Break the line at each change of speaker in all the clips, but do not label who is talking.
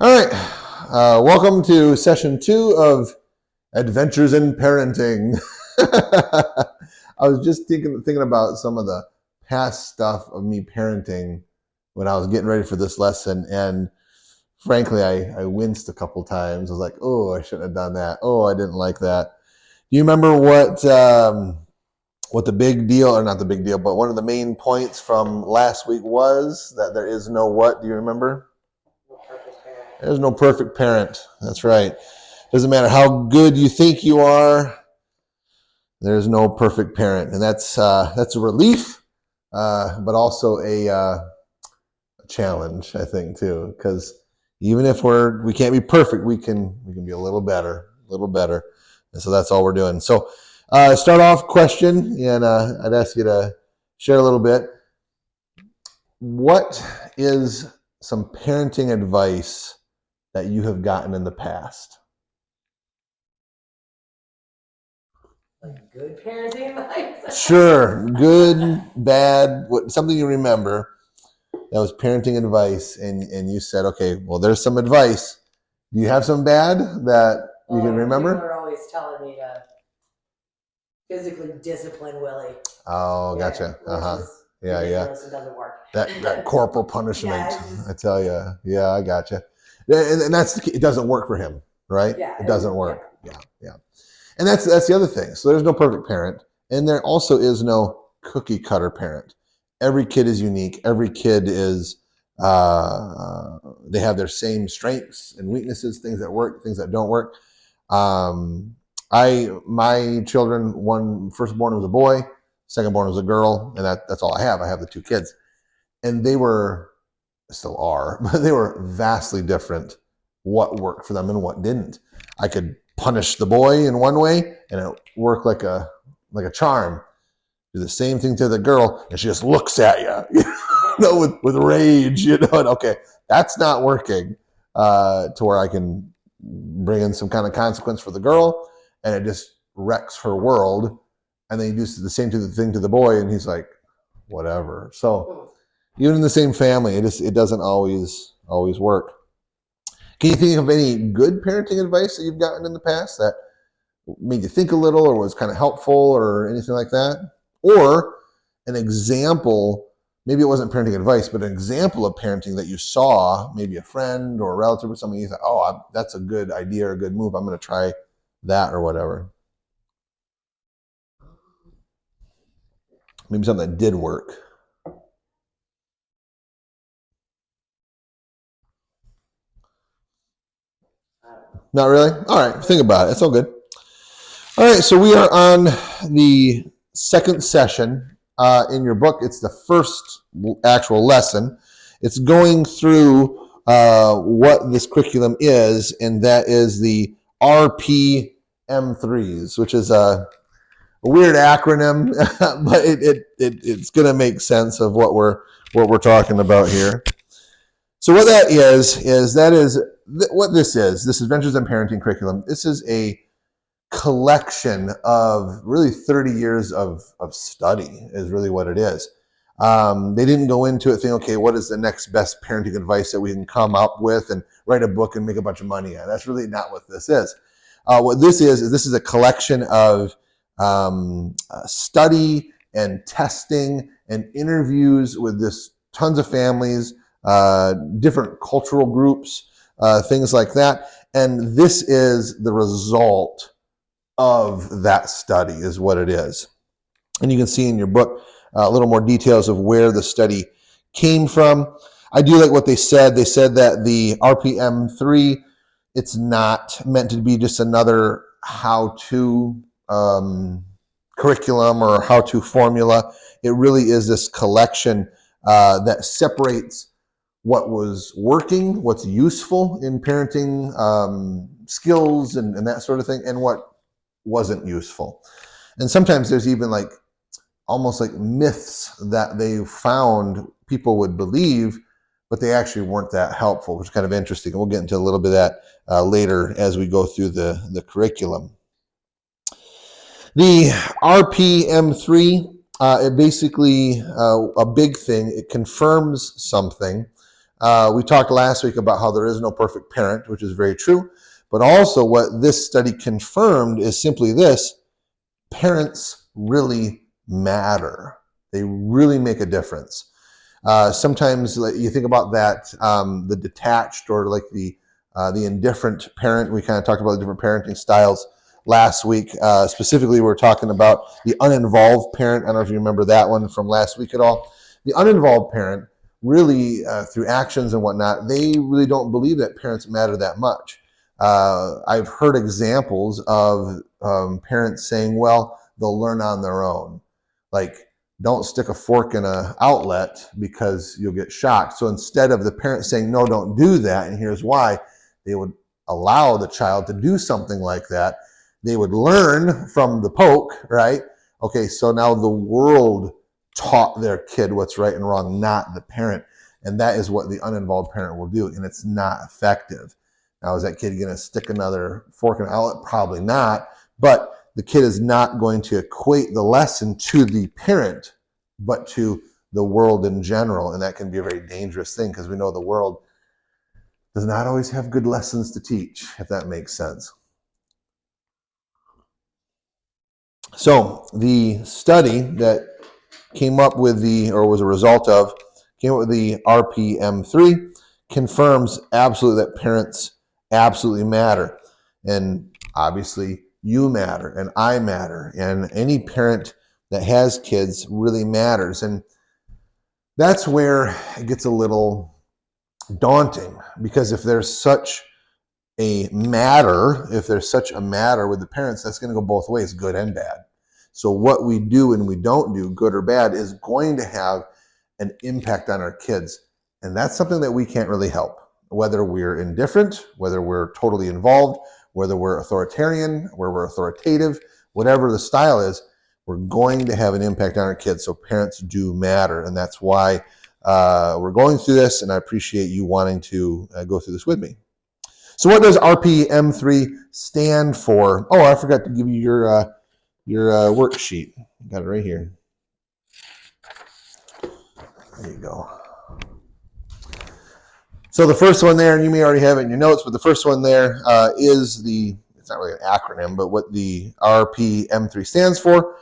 All right. Welcome to session 2 of Adventures in Parenting. I was just thinking about some of the past stuff of me parenting when I was getting ready for this lesson. And frankly, I winced a couple times. I was like, oh, I shouldn't have done that. Oh, I didn't like that. Do you remember what the big deal, or not the big deal, but one of the main points from last week was that there is no what? Do you remember? There's no perfect parent. That's right. Doesn't matter how good you think you are. There's no perfect parent, and that's a relief, but also a challenge, I think, too. Because even if we can't be perfect, we can be a little better, and so that's all we're doing. So, start off question, and I'd ask you to share a little bit. What is some parenting advice that you have gotten in the past?
Like good parenting advice?
Sure, good, bad, something you remember that was parenting advice, and you said, okay, well, there's some advice. Do you have some bad that you can
People
remember?
are always telling me to physically discipline Willie.
Oh, gotcha. Yeah, yeah.
It doesn't work.
That corporal punishment.
Yeah,
I tell you. Yeah, I gotcha. And that's the key. It doesn't work for him, right?
Yeah,
it doesn't work. Yeah. And that's the other thing. So there's no perfect parent, and there also is no cookie cutter parent. Every kid is unique. Every kid is they have their same strengths and weaknesses, things that work, things that don't work. Um, my children, one firstborn was a boy, secondborn was a girl, and that's all I have. I have the two kids, and they were still are, but they were vastly different. What worked for them and what didn't. I could punish the boy in one way, and it worked like a charm. Do the same thing to the girl, and she just looks at you, with rage, and okay, that's not working. To where I can bring in some kind of consequence for the girl, and it just wrecks her world. And then you do the same thing to the boy, and he's like, whatever. So even in the same family, it doesn't always work. Can you think of any good parenting advice that you've gotten in the past that made you think a little, or was kind of helpful, or anything like that? Or an example, maybe it wasn't parenting advice, but an example of parenting that you saw, maybe a friend or a relative or something, you thought, oh, that's a good idea or a good move. I'm going to try that or whatever. Maybe something that did work. Not really? All right, think about it. It's all good. All right, so we are on the second session in your book. It's the first actual lesson. It's going through what this curriculum is, and that is the RPM3s, which is a weird acronym, but it's going to make sense of what we're talking about here. So what that is what this is. This Adventures in Parenting curriculum. This is a collection of really 30 years of study is really what it is. They didn't go into it thinking, okay, what is the next best parenting advice that we can come up with and write a book and make a bunch of money on. That's really not what this is. What this is a collection of study and testing and interviews with this tons of families, different cultural groups, things like that. And this is the result of that study is what it is. And you can see in your book a little more details of where the study came from. I do like what they said. They said that the RPM3, it's not meant to be just another how-to curriculum or how-to formula. It really is this collection that separates what was working, what's useful in parenting skills and that sort of thing, and what wasn't useful. And sometimes there's even like almost like myths that they found people would believe, but they actually weren't that helpful, which is kind of interesting. And we'll get into a little bit of that later as we go through the curriculum. The RPM3, it basically, a big thing, it confirms something. We talked last week about how there is no perfect parent, which is very true. But also what this study confirmed is simply this: parents really matter. They really make a difference. Sometimes you think about that, the detached or like the indifferent parent. We kind of talked about the different parenting styles last week. Specifically, we're talking about the uninvolved parent. I don't know if you remember that one from last week at all. The uninvolved parent really, through actions and whatnot, they really don't believe that parents matter that much. I've heard examples of parents saying, well, they'll learn on their own. Like, don't stick a fork in an outlet because you'll get shocked. So instead of the parent saying, no, don't do that, and here's why, they would allow the child to do something like that. They would learn from the poke, right? Okay, so now the world taught their kid what's right and wrong, not the parent. And that is what the uninvolved parent will do, and it's not effective. Now, is that kid going to stick another fork in an outlet? Probably not. But the kid is not going to equate the lesson to the parent, but to the world in general. And that can be a very dangerous thing because we know the world does not always have good lessons to teach, if that makes sense. So the study that came up with or was a result of, came up with the RPM3, confirms absolutely that parents absolutely matter. And obviously you matter and I matter, and any parent that has kids really matters. And that's where it gets a little daunting, because if there's such a matter with the parents, that's going to go both ways, good and bad. So what we do and we don't do, good or bad, is going to have an impact on our kids. And that's something that we can't really help. Whether we're indifferent, whether we're totally involved, whether we're authoritarian, whether we're authoritative, whatever the style is, we're going to have an impact on our kids. So parents do matter. And that's why we're going through this. And I appreciate you wanting to go through this with me. So what does RPM3 stand for? Oh, I forgot to give you your worksheet. Got it right here. There you go. So the first one there, and you may already have it in your notes, but the first one there is it's not really an acronym, but what the RPM3 stands for.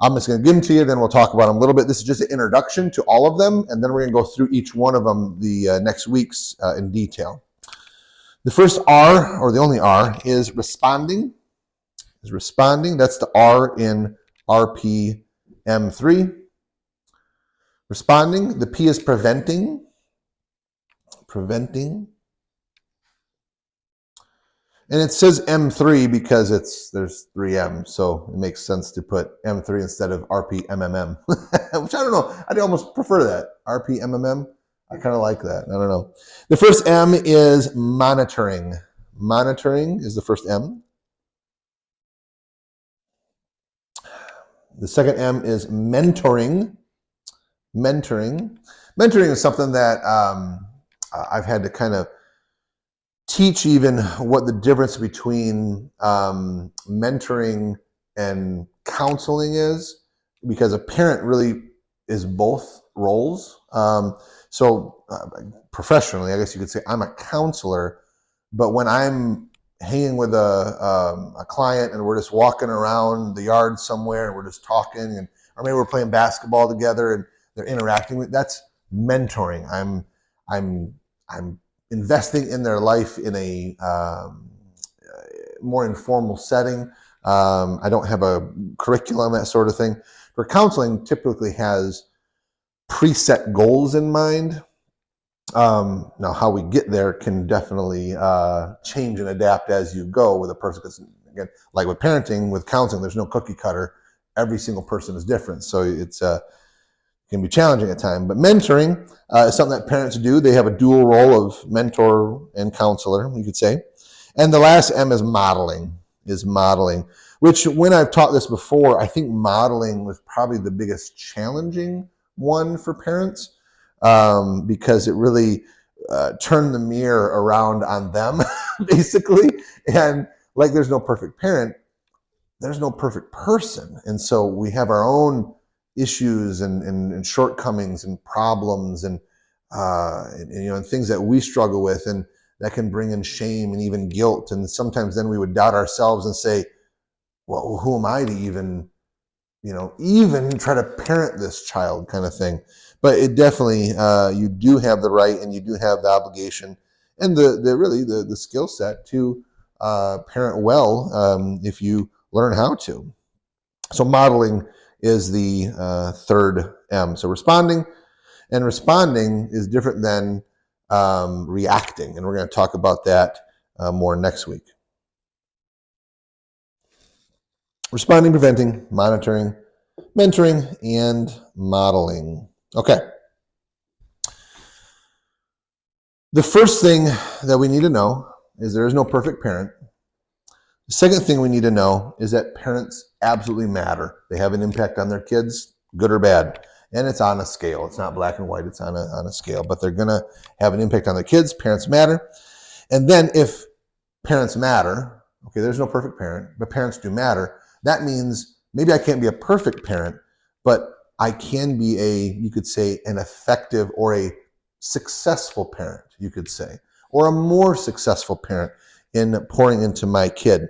I'm just going to give them to you, then we'll talk about them a little bit. This is just an introduction to all of them, and then we're going to go through each one of them the next weeks in detail. The first R, or the only R, is responding. That's the R in RPM3. Responding. The P is preventing. And it says M3 because there's 3 M's, so it makes sense to put M3 instead of RPMMM, which I don't know. I'd almost prefer that. RPMMM. I kind of like that. I don't know. The first M is monitoring. Monitoring is the first M. The second M is mentoring. Mentoring is something that I've had to kind of teach even what the difference between mentoring and counseling is, because a parent really is both roles. So professionally, I guess you could say I'm a counselor, but when I'm hanging with a client and we're just walking around the yard somewhere and we're just talking, and or maybe we're playing basketball together and they're interacting with, that's mentoring. I'm investing in their life in a more informal setting. I don't have a curriculum, that sort of thing. For counseling, typically has preset goals in mind. Now, how we get there can definitely change and adapt as you go with a person. Because again, like with parenting, with counseling, there's no cookie cutter. Every single person is different, so it's can be challenging at times. But mentoring is something that parents do. They have a dual role of mentor and counselor, you could say. And the last M is modeling. Which, when I've taught this before, I think modeling was probably the biggest challenging one for parents, because it really turned the mirror around on them, basically. And like there's no perfect parent, there's no perfect person. And so we have our own issues and shortcomings and problems. And and things that we struggle with, and that can bring in shame and even guilt. And sometimes then we would doubt ourselves and say, well, who am I to even try to parent this child, kind of thing. But it definitely, you do have the right, and you do have the obligation, and the skill set to parent well, if you learn how to. So modeling is the third M. So responding is different than reacting, and we're going to talk about that more next week. Responding, preventing, monitoring, mentoring, and modeling. Okay. The first thing that we need to know is there is no perfect parent. The second thing we need to know is that parents absolutely matter. They have an impact on their kids, good or bad. And it's on a scale. It's not black and white. It's on a scale. But they're going to have an impact on their kids. Parents matter. And then if parents matter, okay, there's no perfect parent, but parents do matter. That means maybe I can't be a perfect parent, but I can be you could say, an effective or a successful parent, you could say, or a more successful parent in pouring into my kid.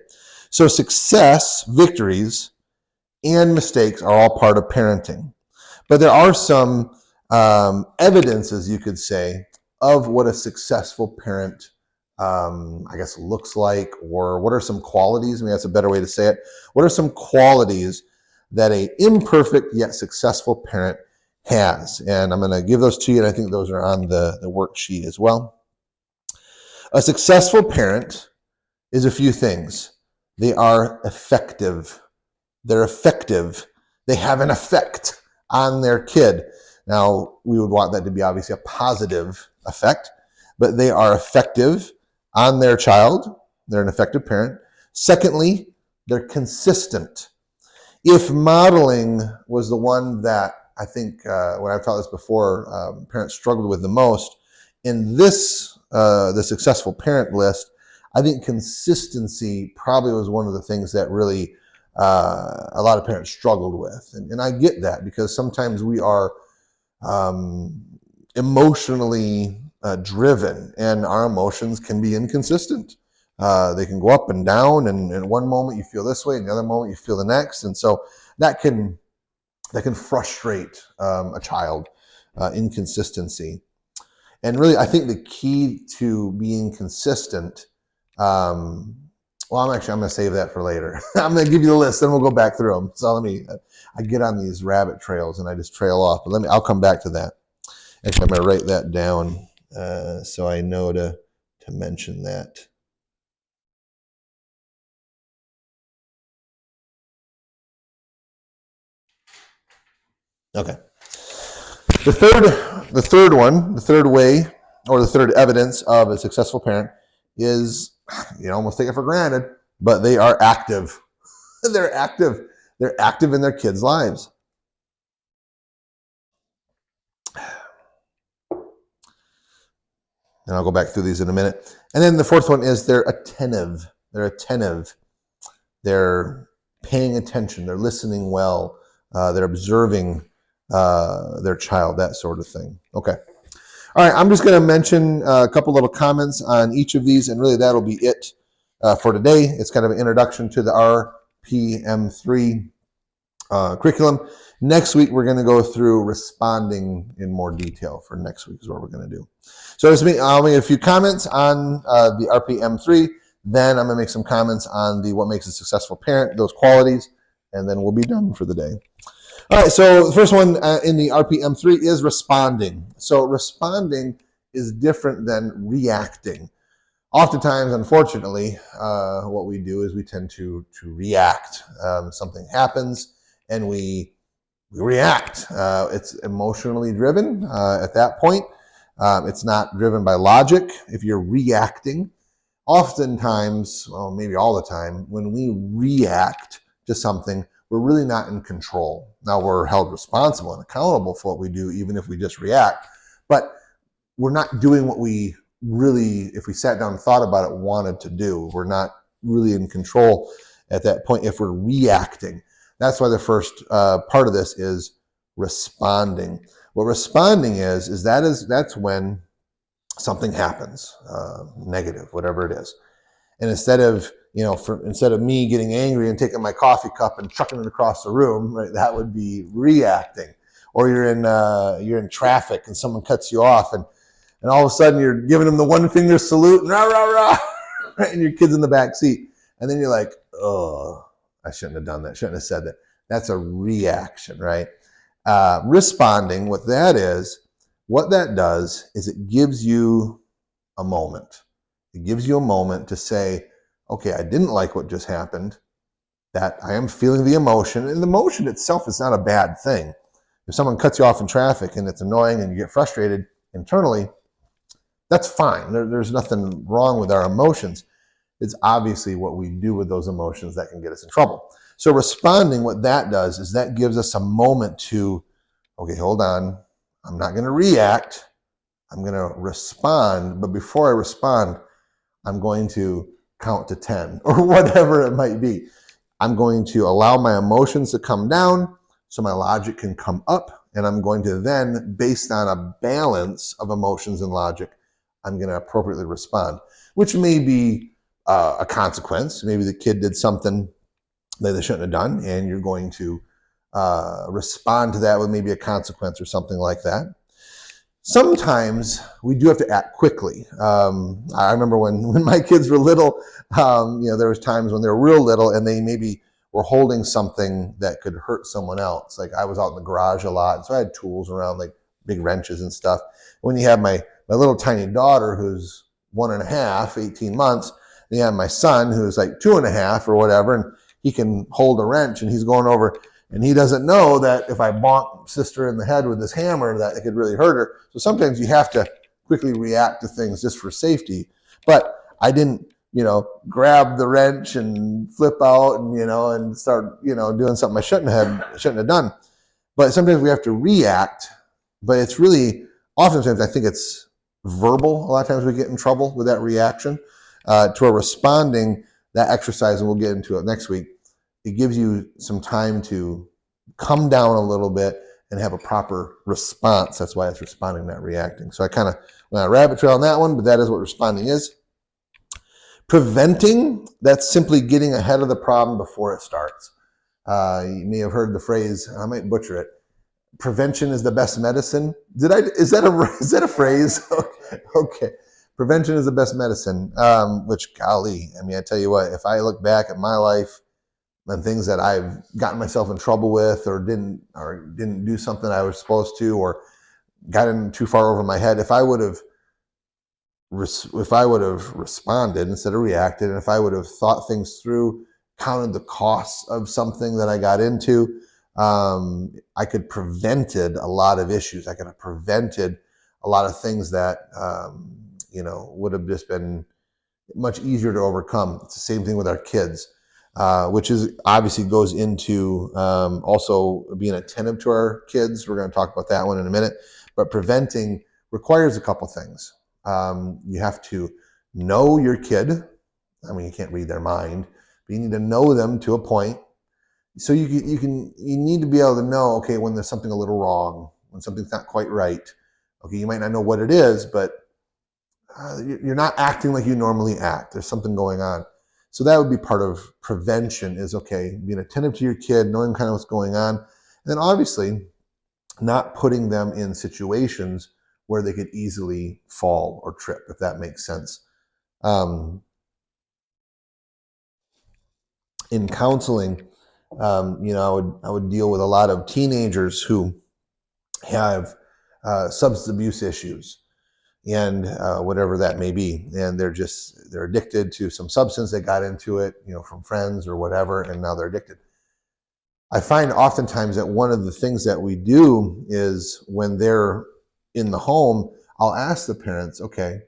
So success, victories, and mistakes are all part of parenting. But there are some evidences, you could say, of what a successful parent looks like, or what are some qualities? Maybe that's a better way to say it. What are some qualities that a imperfect yet successful parent has? And I'm going to give those to you, and I think those are on the worksheet as well. A successful parent is a few things. They are effective. They're effective. They have an effect on their kid. Now, we would want that to be obviously a positive effect, but they are effective on their child. They're an effective parent. Secondly, they're consistent. If modeling was the one that I think, when I've taught this before, parents struggled with the most, in the successful parent list, I think consistency probably was one of the things that really a lot of parents struggled with. And I get that, because sometimes we are emotionally driven, and our emotions can be inconsistent. They can go up and down, and in one moment you feel this way, and the other moment you feel the next. And so that can frustrate a child, inconsistency. And really, I think the key to being consistent, I'm going to save that for later. I'm going to give you the list, then we'll go back through them. So I get on these rabbit trails and I just trail off, but I'll come back to that. Actually, I'm going to write that down so I know to mention that. Okay. The third way, or the third evidence of a successful parent is, almost take it for granted, but they are active. They're active. They're active in their kids' lives. And I'll go back through these in a minute. And then the fourth one is they're attentive. They're attentive. They're paying attention. They're listening well. They're observing their child, that sort of thing. Okay. All right. I'm just going to mention a couple little comments on each of these, and really that'll be it for today. It's kind of an introduction to the RPM3 curriculum. Next week, we're going to go through responding in more detail. For next week is what we're going to do. So I'll make a few comments on the RPM3. Then I'm going to make some comments on what makes a successful parent, those qualities, and then we'll be done for the day. All right, so the first one in the RPM3 is responding. So responding is different than reacting. Oftentimes, unfortunately, what we do is we tend to react. Something happens and we react. It's emotionally driven at that point. It's not driven by logic. If you're reacting, oftentimes, well, maybe all the time, when we react to something, we're really not in control. Now, we're held responsible and accountable for what we do, even if we just react. But we're not doing what we really, if we sat down and thought about it, wanted to do. We're not really in control at that point if we're reacting. That's why the first part of this is responding. What responding is that's when something happens, negative, whatever it is. And instead of instead of me getting angry and taking my coffee cup and chucking it across the room, right, that would be reacting. Or you're in traffic and someone cuts you off, and all of a sudden you're giving them the one finger salute and rah rah rah, and your kid's in the back seat, and then you're like, oh, I shouldn't have done that, shouldn't have said that. That's a reaction, right? Responding, what that does is it gives you a moment. It gives you a moment to say, okay, I didn't like what just happened, that I am feeling the emotion, and the emotion itself is not a bad thing. If someone cuts you off in traffic and it's annoying and you get frustrated internally, that's fine. There's nothing wrong with our emotions. It's obviously what we do with those emotions that can get us in trouble. So responding, what that does is that gives us a moment to, okay, hold on. I'm not going to react. I'm going to respond. But before I respond, I'm going to count to 10 or whatever it might be. I'm going to allow my emotions to come down so my logic can come up. And I'm going to then, based on a balance of emotions and logic, I'm going to appropriately respond, which may be a consequence. Maybe the kid did something that they shouldn't have done, and you're going to respond to that with maybe a consequence or something like that. Sometimes we do have to act quickly. I remember when my kids were little, there was times when they were real little and they maybe were holding something that could hurt someone else. Like I was out in the garage a lot, so I had tools around, like big wrenches and stuff. When you have my little tiny daughter who's 1.5, 18 months, and you have my son who's like 2.5 or whatever, and he can hold a wrench and he's going over, and he doesn't know that if I bonk sister in the head with this hammer, that it could really hurt her. So sometimes you have to quickly react to things just for safety. But I didn't, grab the wrench and flip out and start, doing something I shouldn't have done. But sometimes we have to react. But it's really, oftentimes I think it's verbal. A lot of times we get in trouble with that reaction. To a responding, that exercise, and we'll get into it next week, it gives you some time to come down a little bit and have a proper response. That's why it's responding, not reacting. So I kind of went on a rabbit trail on that one, but that is what responding is. Preventing, that's simply getting ahead of the problem before it starts. You may have heard the phrase, I might butcher it, prevention is the best medicine. Is that a phrase? Okay. Prevention is the best medicine, which, golly, I tell you what, if I look back at my life and things that I've gotten myself in trouble with or didn't do something I was supposed to, or gotten too far over my head, if I would have responded instead of reacted, and if I would have thought things through, counted the costs of something that I got into, I could prevented a lot of issues. I could have prevented a lot of things that would have just been much easier to overcome. It's the same thing with our kids, which is obviously goes into also being attentive to our kids. We're going to talk about that one in a minute. But preventing requires a couple things. You have to know your kid. You can't read their mind, but you need to know them to a point. So you need to be able to know, okay, when there's something a little wrong, when something's not quite right. Okay, you might not know what it is, but you're not acting like you normally act. There's something going on. So that would be part of prevention, is, okay, being attentive to your kid, knowing kind of what's going on. And then obviously not putting them in situations where they could easily fall or trip, if that makes sense. In counseling, I would deal with a lot of teenagers who have substance abuse issues, and whatever that may be, and they're addicted to some substance. They got into it, from friends or whatever, and now they're addicted. I find oftentimes that one of the things that we do is, when they're in the home, I'll ask the parents, okay,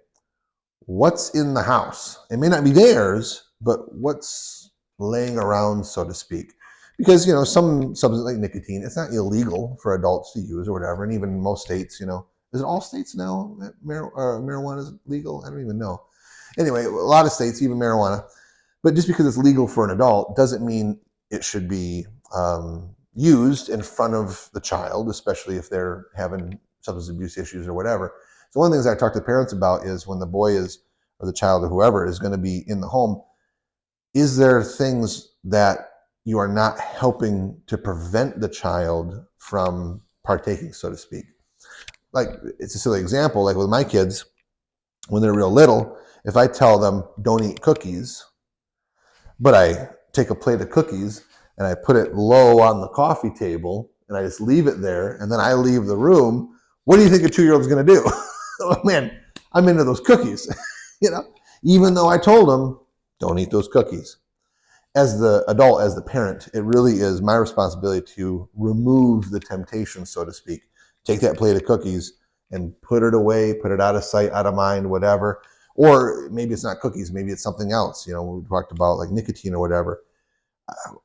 what's in the house? It may not be theirs, but what's laying around, so to speak. Because, some substance like nicotine, it's not illegal for adults to use or whatever. And even in most states, is it all states now that marijuana is legal? I don't even know. Anyway, a lot of states, even marijuana. But just because it's legal for an adult doesn't mean it should be used in front of the child, especially if they're having substance abuse issues or whatever. So one of the things I talk to parents about is when the boy is, or the child or whoever is going to be in the home, is there things that you are not helping to prevent the child from partaking, so to speak? Like, it's a silly example, like with my kids, when they're real little, if I tell them don't eat cookies, but I take a plate of cookies and I put it low on the coffee table and I just leave it there and then I leave the room, what do you think a 2-year-old is going to do? Oh, man, I'm into those cookies, even though I told them don't eat those cookies. As the adult, as the parent, it really is my responsibility to remove the temptation, so to speak. Take that plate of cookies and put it away, put it out of sight, out of mind, whatever. Or maybe it's not cookies, maybe it's something else. We talked about like nicotine or whatever.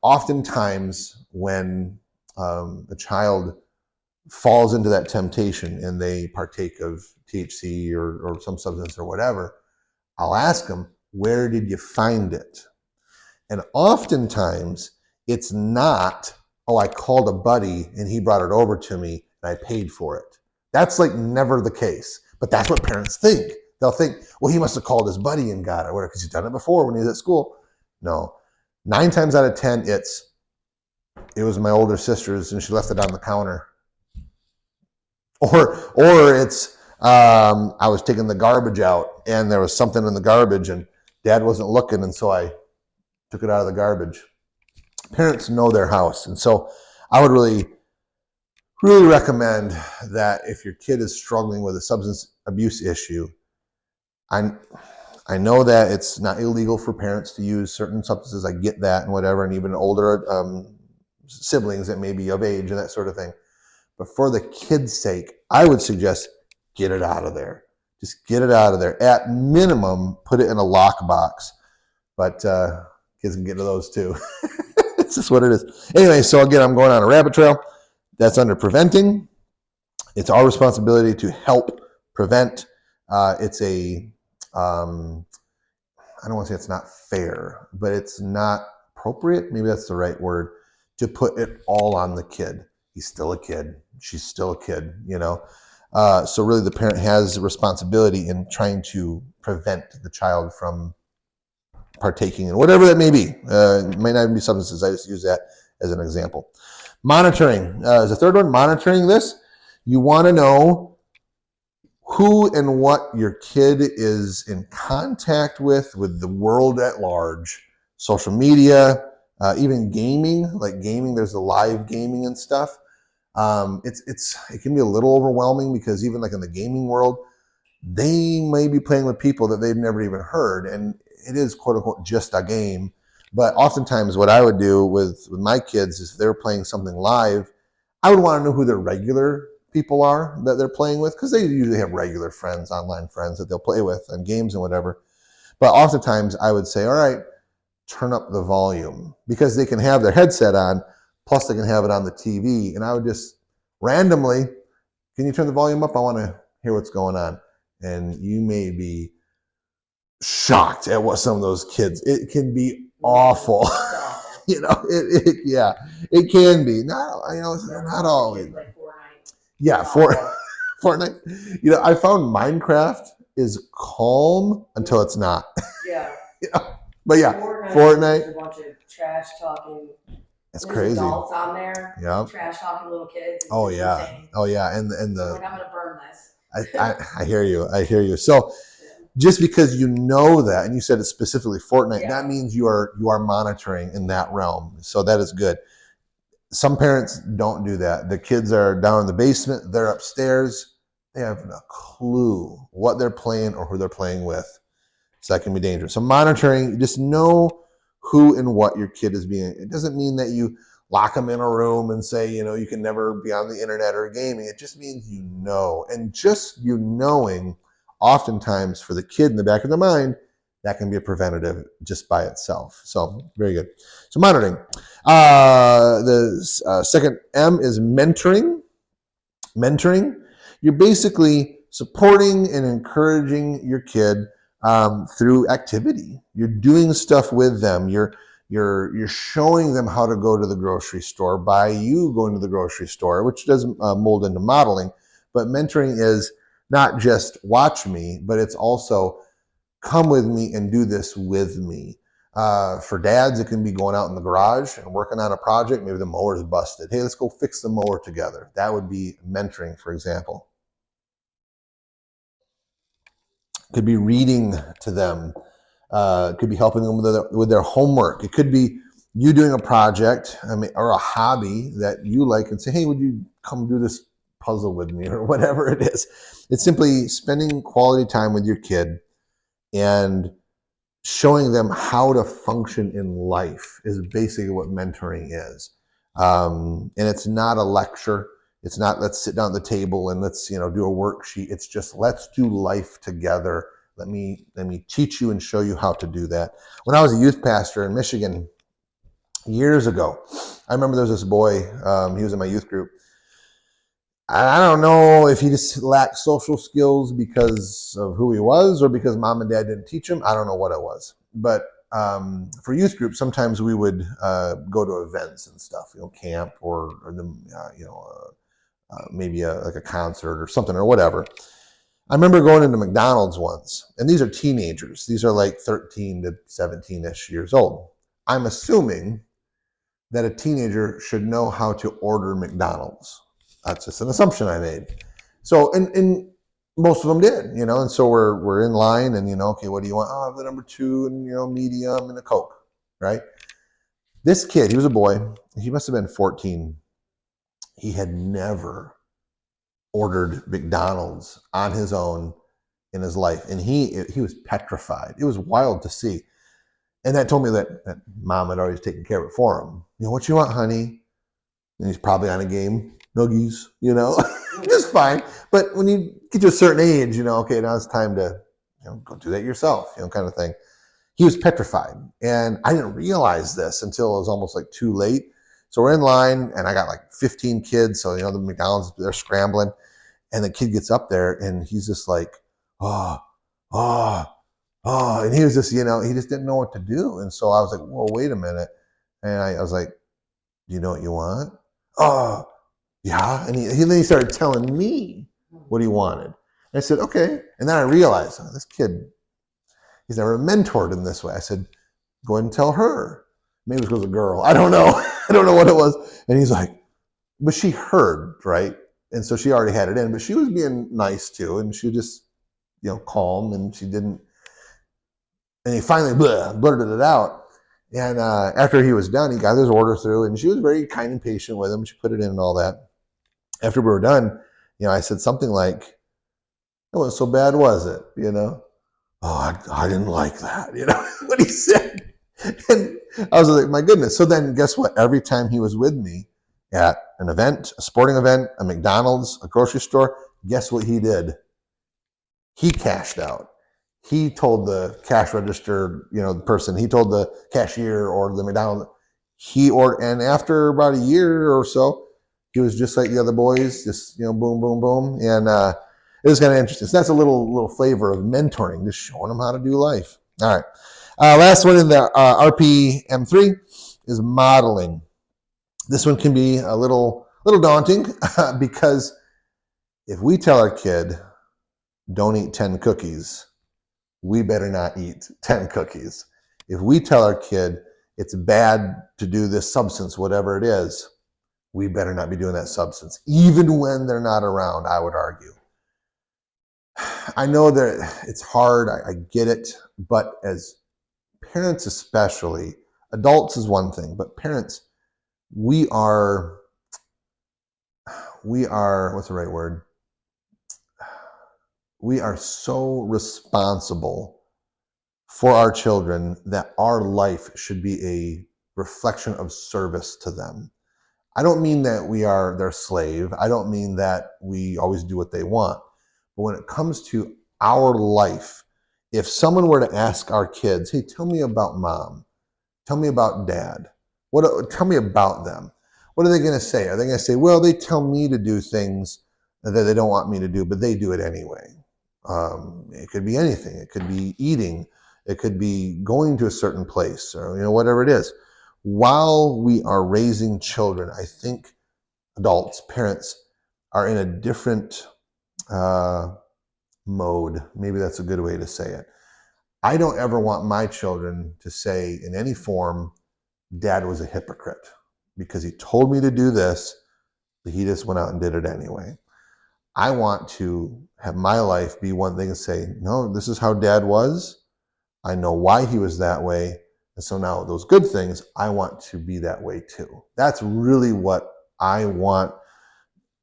Oftentimes when the child falls into that temptation and they partake of THC or some substance or whatever, I'll ask them, where did you find it? And oftentimes it's not, oh, I called a buddy and he brought it over to me and I paid for it. That's like never the case. But that's what parents think. They'll think, well, he must have called his buddy and got it, or because he's done it before when he was at school. No. 9 times out of 10, it was my older sister's and she left it on the counter. Or it's I was taking the garbage out and there was something in the garbage and Dad wasn't looking, and so I took it out of the garbage. Parents know their house. And so I would really, really recommend that if your kid is struggling with a substance abuse issue, I know that it's not illegal for parents to use certain substances. I get that and whatever, and even older siblings that may be of age and that sort of thing. But for the kid's sake, I would suggest get it out of there. Just get it out of there. At minimum, put it in a lockbox. But kids can get into those too. It's just what it is. Anyway, so again, I'm going on a rabbit trail. That's under preventing. It's our responsibility to help prevent. It's I don't want to say it's not fair, but it's not appropriate. Maybe that's the right word, to put it all on the kid. He's still a kid. She's still a kid, So really the parent has a responsibility in trying to prevent the child from partaking in whatever that may be. It might not even be substances. I just use that as an example. Monitoring is the third one. Monitoring this. You want to know who and what your kid is in contact with the world at large. Social media, even gaming. Like gaming, there's the live gaming and stuff. It can be a little overwhelming because even like in the gaming world, they may be playing with people that they've never even heard, and it is quote unquote just a game. But oftentimes what I would do with my kids is if they're playing something live, I would want to know who their regular people are that they're playing with, because they usually have regular friends, online friends that they'll play with on games and whatever. But oftentimes I would say, all right, turn up the volume, because they can have their headset on, plus they can have it on the TV. And I would just randomly, can you turn the volume up? I want to hear what's going on. And you may be shocked at what some of those kids, it can be awful. It can be. Not always. Yeah, Fortnite. I found Minecraft is calm until it's not.
Yeah.
But yeah, Fortnite.
A bunch of trash talking.
It's crazy.
Adults on there.
Yeah.
Trash talking little kids.
Oh yeah.
Insane.
Oh yeah. And the.
I'm gonna burn this.
I hear you. So just because you know that, and you said it's specifically Fortnite, that means you are monitoring in that realm. So that is good. Some parents don't do that. The kids are down in the basement, they're upstairs. They have no clue what they're playing or who they're playing with. So that can be dangerous. So monitoring, just know who and what your kid is being. It doesn't mean that you lock them in a room and say, you can never be on the internet or gaming. It just means and just you knowing, oftentimes for the kid in the back of their mind, that can be a preventative just by itself. So very good. So monitoring. The second M is mentoring. Mentoring. You're basically supporting and encouraging your kid through activity. You're doing stuff with them. You're You're showing them how to go to the grocery store by you going to the grocery store, which does mold into modeling. But mentoring is not just watch me, but it's also come with me and do this with me. For dads, it can be going out in the garage and working on a project. Maybe the mower's busted. Hey, let's go fix the mower together. That would be mentoring, for example. Could be reading to them. It could be helping them with their homework. It could be you doing a project, or a hobby that you like, and say, hey, would you come do this puzzle with me, or whatever it is. It's simply spending quality time with your kid and showing them how to function in life is basically what mentoring is. And it's not a lecture. It's not let's sit down at the table and let's do a worksheet. It's just let's do life together. Let me teach you and show you how to do that. When I was a youth pastor in Michigan years ago, I remember there was this boy. He was in my youth group. I don't know if he just lacked social skills because of who he was or because mom and dad didn't teach him. I don't know what it was. But for youth groups, sometimes we would go to events and stuff, camp or maybe like a concert or something or whatever. I remember going into McDonald's once, and these are teenagers. These are like 13 to 17-ish years old. I'm assuming that a teenager should know how to order McDonald's. That's just an assumption I made. So, and most of them did, and so we're in line and, okay, what do you want? Oh, I have the number 2 and, medium and a Coke, right? This kid, he was a boy. He must have been 14. He had never ordered McDonald's on his own in his life. And he was petrified. It was wild to see. And that told me that mom had always taken care of it for him. What you want, honey? And he's probably on a game. Nuggies, just fine. But when you get to a certain age, okay, now it's time to, go do that yourself, kind of thing. He was petrified. And I didn't realize this until it was almost like too late. So we're in line and I got like 15 kids. So, the McDonald's, they're scrambling. And the kid gets up there and he's just like, oh. And he was just, he just didn't know what to do. And so I was like, well, wait a minute. And I was like, do you know what you want? Oh, yeah. And then he started telling me what he wanted. And I said, okay. And then I realized, this kid, he's never mentored in this way. I said, go ahead and tell her. Maybe it was a girl. I don't know. I don't know what it was. And he's like, but she heard, right? And so she already had it in, but she was being nice too. And she just, calm, and she didn't. And he finally blurted it out. And after he was done, he got his order through, and she was very kind and patient with him. She put it in and all that. After we were done, I said something like, it wasn't so bad, was it? Oh, I didn't like that, what he said. And I was like, my goodness. So then guess what? Every time he was with me at an event, a sporting event, a McDonald's, a grocery store, guess what he did? He cashed out. He told the cash register, the person, he told the cashier or the McDonald's, and after about a year or so, he was just like the other boys, just, boom, boom, boom. And it was kind of interesting. So that's a little flavor of mentoring, just showing them how to do life. All right. Last one in the RPM3 is modeling. This one can be a little daunting because if we tell our kid, don't eat 10 cookies, we better not eat 10 cookies. If we tell our kid it's bad to do this substance, whatever it is, we better not be doing that substance, even when they're not around, I would argue. I know that it's hard, I get it, but as parents especially, adults is one thing, but parents, we are, what's the right word? We are so responsible for our children that our life should be a reflection of service to them. I don't mean that we are their slave. I don't mean that we always do what they want. But when it comes to our life, if someone were to ask our kids, hey, tell me about mom, tell me about dad, tell me about them, what are they going to say? Are they going to say, well, they tell me to do things that they don't want me to do, but they do it anyway? It could be anything. It could be eating. It could be going to a certain place, or whatever it is. While we are raising children, I think adults, parents, are in a different mode. Maybe that's a good way to say it. I don't ever want my children to say in any form, Dad was a hypocrite because he told me to do this, but he just went out and did it anyway. I want to have my life be one thing and say, no, this is how Dad was. I know why he was that way. And so now those good things, I want to be that way too. That's really what I want.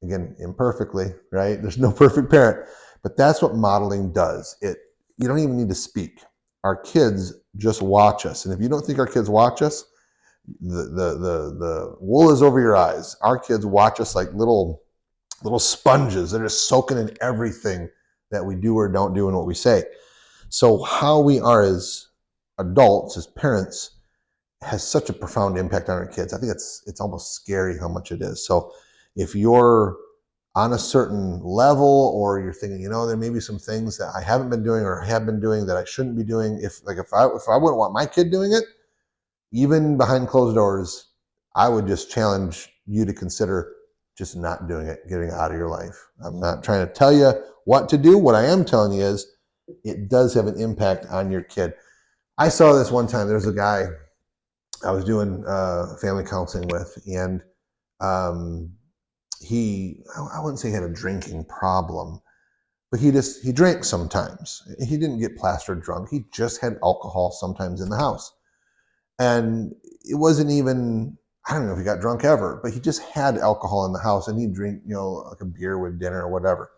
Again, imperfectly, right? There's no perfect parent, but that's what modeling does. You don't even need to speak. Our kids just watch us. And if you don't think our kids watch us, the wool is over your eyes. Our kids watch us like little sponges. They're just soaking in everything that we do or don't do and what we say. So how we are as adults, as parents, has such a profound impact on our kids. I think it's almost scary how much it is. So if you're on a certain level, or you're thinking, there may be some things that I haven't been doing or have been doing that I shouldn't be doing. If I wouldn't want my kid doing it, even behind closed doors, I would just challenge you to consider just not doing it, getting it out of your life. I'm not trying to tell you what to do. What I am telling you is it does have an impact on your kid. I saw this one time. There's a guy I was doing family counseling with, and I wouldn't say he had a drinking problem, but he drank sometimes. He didn't get plastered drunk. He just had alcohol sometimes in the house. And it wasn't even, I don't know if he got drunk ever, but he just had alcohol in the house, and he'd drink, like a beer with dinner or whatever.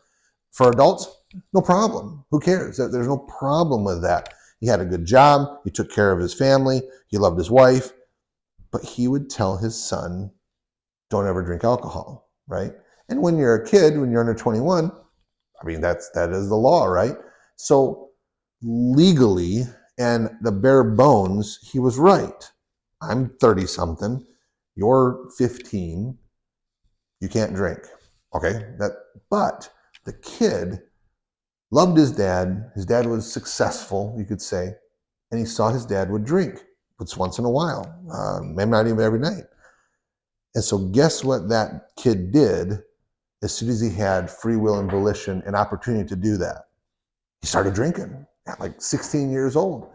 For adults, no problem. Who cares? There's no problem with that. He had a good job. He took care of his family. He loved his wife. But he would tell his son, don't ever drink alcohol, right? And when you're a kid, when you're under 21, that is the law, right? So legally and the bare bones, he was right. I'm 30 something. You're 15. You can't drink. Okay. But the kid loved his dad. His dad was successful, you could say. And he saw his dad would drink once in a while, maybe not even every night. And so guess what that kid did as soon as he had free will and volition and opportunity to do that? He started drinking at like 16 years old.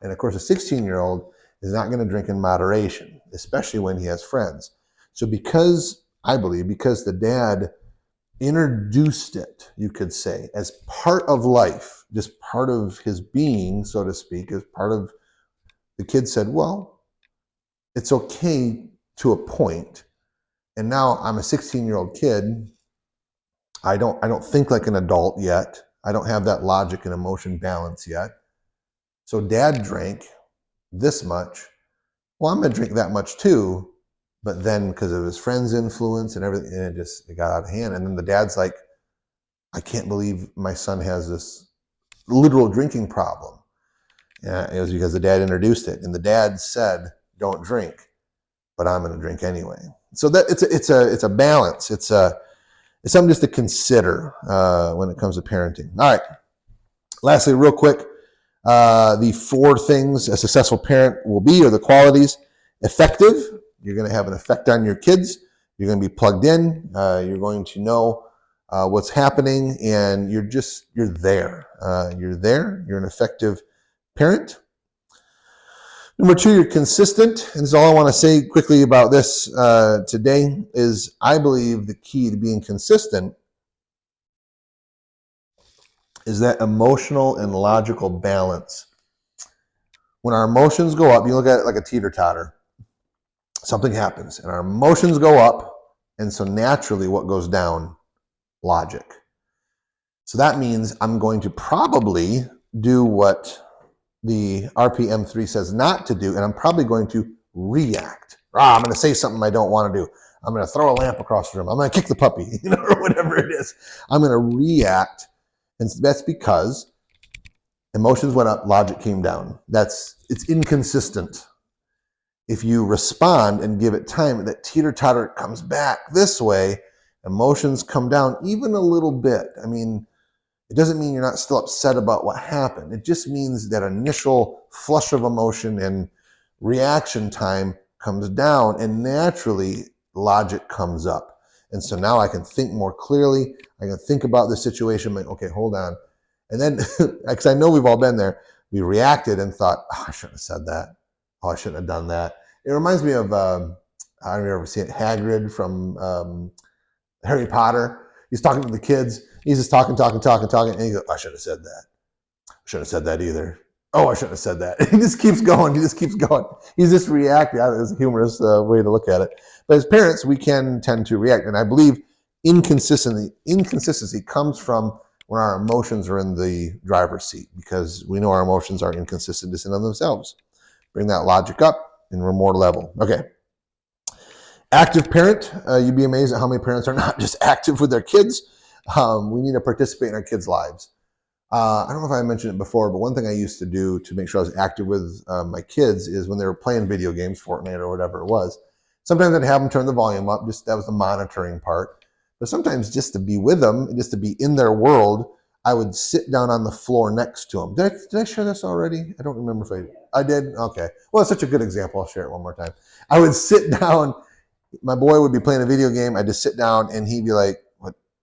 And of course, a 16-year-old is not going to drink in moderation, especially when he has friends. So I believe because the dad introduced it, you could say, as part of life, just part of his being, so to speak, as part of, the kid said, well, it's okay to a point. And now I'm a 16-year-old kid. I don't think like an adult yet. I don't have that logic and emotion balance yet. So dad drank this much. Well, I'm going to drink that much too. But then because of his friends' influence and everything, it got out of hand. And then the dad's like, I can't believe my son has this literal drinking problem. It was because the dad introduced it. And the dad said, don't drink, but I'm going to drink anyway. So that it's a balance. It's something just to consider when it comes to parenting. All right. Lastly, real quick, the 4 things a successful parent will be, or the qualities. Effective. You're going to have an effect on your kids. You're going to be plugged in. You're going to know what's happening, and you're there. You're there. You're an effective parent. Number 2, you're consistent. And this is all I want to say quickly about this today is I believe the key to being consistent is that emotional and logical balance. When our emotions go up, you look at it like a teeter-totter. Something happens and our emotions go up. And so naturally what goes down? Logic. So that means I'm going to probably do what the RPM3 says not to do, and I'm probably going to react. I'm going to say something I don't want to do. I'm going to throw a lamp across the room. I'm going to kick the puppy, or whatever it is. I'm going to react, and that's because emotions went up, logic came down. It's inconsistent. If you respond and give it time, that teeter-totter comes back this way, emotions come down even a little bit. It doesn't mean you're not still upset about what happened. It just means that initial flush of emotion and reaction time comes down, and naturally logic comes up. And so now I can think more clearly. I can think about the situation, like, okay, hold on. And then, because I know we've all been there, we reacted and thought, oh, I shouldn't have said that. Oh, I shouldn't have done that. It reminds me of, I don't know if you ever seen it, Hagrid from Harry Potter. He's talking to the kids. He's just talking, and he goes, I should have said that. I should have said that either. Oh, I shouldn't have said that. He just keeps going. He's just reacting. It's a humorous way to look at it. But as parents, we can tend to react. And I believe inconsistency comes from when our emotions are in the driver's seat, because we know our emotions are inconsistent in of themselves. Bring that logic up and we're more level. Okay. Active parent, you'd be amazed at how many parents are not just active with their kids. We need to participate in our kids' lives. I don't know if I mentioned it before, but one thing I used to do to make sure I was active with my kids is when they were playing video games, Fortnite or whatever it was, sometimes I'd have them turn the volume up. Just that was the monitoring part. But sometimes just to be with them, just to be in their world, I would sit down on the floor next to them. Did I share this already? I don't remember if I did. Okay. Well, it's such a good example. I'll share it one more time. I would sit down. My boy would be playing a video game. I'd just sit down and he'd be like,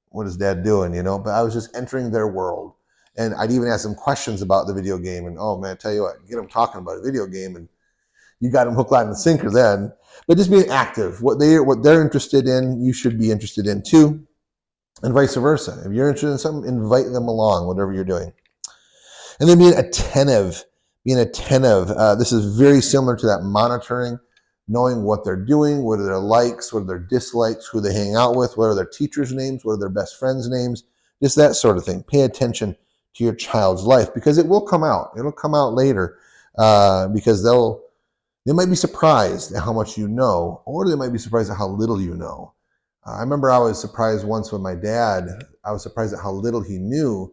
what is dad doing? But I was just entering their world. And I'd even ask them questions about the video game. And, oh, man, I tell you what, get them talking about a video game. And you got them hook, line, and sinker then. But just being active. What they're interested in, you should be interested in too. And vice versa. If you're interested in something, invite them along, whatever you're doing. And then being attentive. This is very similar to that monitoring, knowing what they're doing, what are their likes, what are their dislikes, who they hang out with, what are their teachers' names, what are their best friends' names, just that sort of thing. Pay attention to your child's life, because it will come out. It'll come out later, because they might be surprised at how much you know, or they might be surprised at how little you know. I remember I was surprised once with my dad. I was surprised at how little he knew,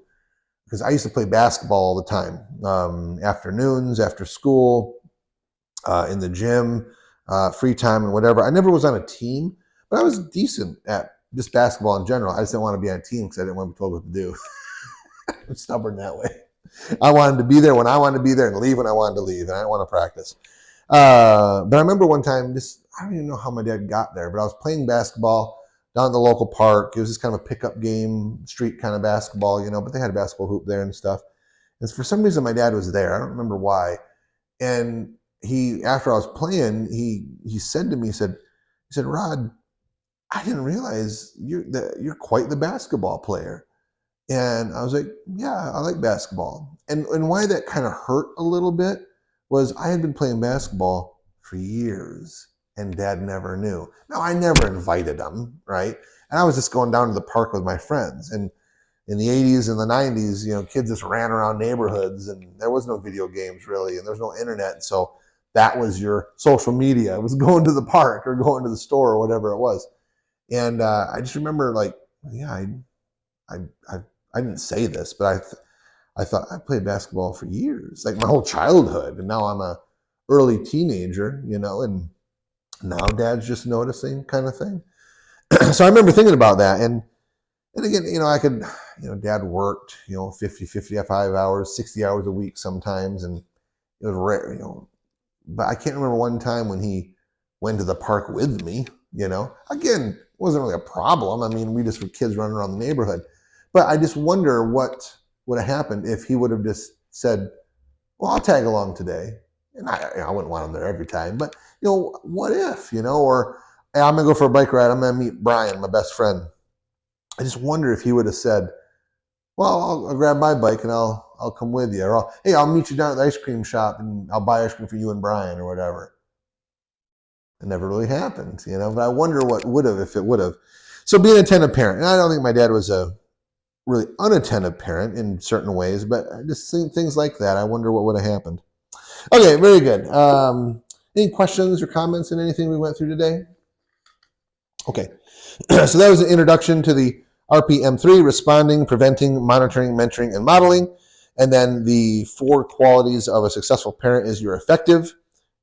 because I used to play basketball all the time, afternoons, after school, in the gym, free time and whatever. I never was on a team, but I was decent at just basketball in general. I just didn't want to be on a team because I didn't want to be told what to do. I'm stubborn that way. I wanted to be there when I wanted to be there and leave when I wanted to leave, and I didn't want to practice. But I remember one time, I don't even know how my dad got there, but I was playing basketball down at the local park. It was just kind of a pickup game, street kind of basketball, but they had a basketball hoop there and stuff. And for some reason, my dad was there. I don't remember why. And after I was playing, he said to me, he said, Rod, I didn't realize you're quite the basketball player. And I was like, yeah, I like basketball. And why that kind of hurt a little bit was I had been playing basketball for years and dad never knew. Now, I never invited him, right? And I was just going down to the park with my friends. And in the 80s and the 90s, kids just ran around neighborhoods and there was no video games really, and there was no internet. And so that was your social media. It was going to the park or going to the store or whatever it was. And I just remember I didn't say this, but I thought I played basketball for years, like my whole childhood. And now I'm a early teenager, and now dad's just noticing kind of thing. So I remember thinking about that. And again, dad worked, 50, 55 hours, 60 hours a week sometimes. And it was rare, but I can't remember one time when he went to the park with me, again, it wasn't really a problem. I mean, we just were kids running around the neighborhood, but I just wonder what would have happened if he would have just said, well, I'll tag along today. And I wouldn't want him there every time, but what if, or hey, I'm going to go for a bike ride. I'm going to meet Brian, my best friend. I just wonder if he would have said, well, I'll grab my bike and I'll come with you. Or I'll meet you down at the ice cream shop and I'll buy ice cream for you and Brian or whatever. It never really happened, but I wonder what would have if it would have. So being an attentive parent, and I don't think my dad was a really unattentive parent in certain ways, but just things like that. I wonder what would have happened. Okay, very good. Any questions or comments on anything we went through today? Okay, so that was an introduction to the RPM3, responding, preventing, monitoring, mentoring, and modeling. And then the 4 qualities of a successful parent is you're effective,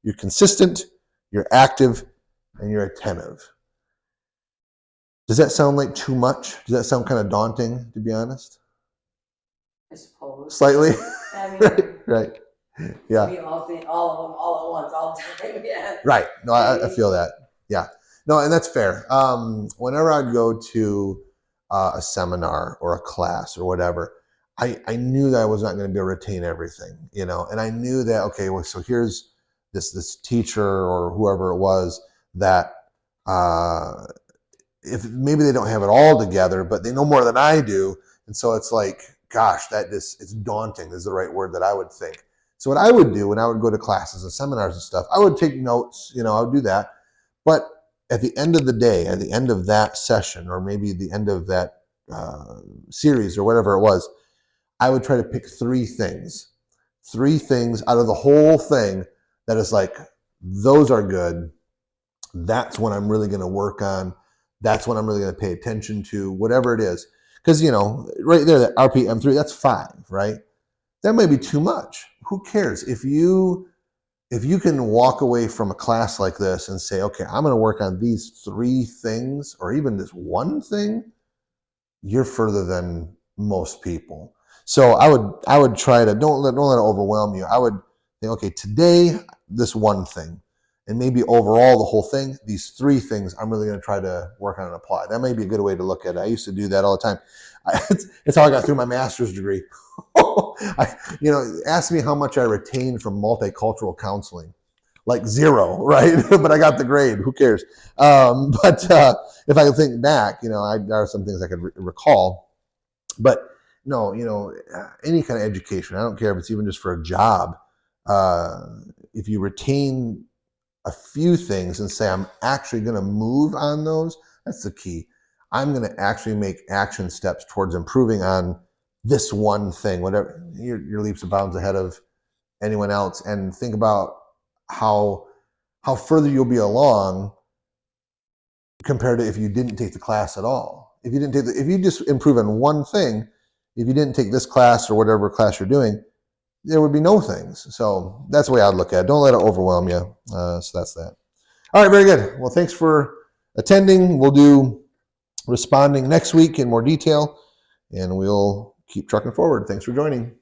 you're consistent, you're active, and you're attentive. Does that sound like too much? Does that sound kind of daunting, to be honest?
most.
Slightly.
I mean,
Right. Yeah.
maybe all of them all at once, all the time. Yeah.
Right. No, I
Maybe.
feel that. Yeah. No, and that's fair. Whenever I'd go to a seminar or a class or whatever, I knew that I was not going to be able to retain everything, and I knew that, okay, well, so here's this teacher or whoever it was that uh, if maybe they don't have it all together, but they know more than I do. And so it's like, gosh, it's daunting is the right word that I would think. So what I would do when I would go to classes and seminars and stuff, I would take notes, I would do that. But at the end of the day, at the end of that session, or maybe the end of that series or whatever it was, I would try to pick three things out of the whole thing that is like, those are good. That's what I'm really going to work on. That's what I'm really going to pay attention to, whatever it is. Because, right there, that RPM3, that's 5, right? That may be too much. Who cares? If you can walk away from a class like this and say, okay, I'm going to work on these 3 things, or even this one thing, you're further than most people. So I would try to don't let it overwhelm you. I would think, okay, today this one thing, and maybe overall the whole thing, these 3 things I'm really going to try to work on and apply. That may be a good way to look at it. I used to do that all the time. It's how I got through my master's degree. Ask me how much I retained from multicultural counseling. Like 0, right? But I got the grade. Who cares? But if I could think back, there are some things I could recall. But no, any kind of education, I don't care if it's even just for a job. If you retain a few things and say, I'm actually going to move on those, that's the key. I'm going to actually make action steps towards improving on this one thing, whatever. Your leaps and bounds ahead of anyone else, and think about how further you'll be along compared to if you didn't take the class at all. If you just improve on one thing, if you didn't take this class or whatever class you're doing, there would be no things. So that's the way I'd look at it. Don't let it overwhelm you. So that's that. All right, very good. Well, thanks for attending. We'll do responding next week in more detail, and we'll keep trucking forward. Thanks for joining.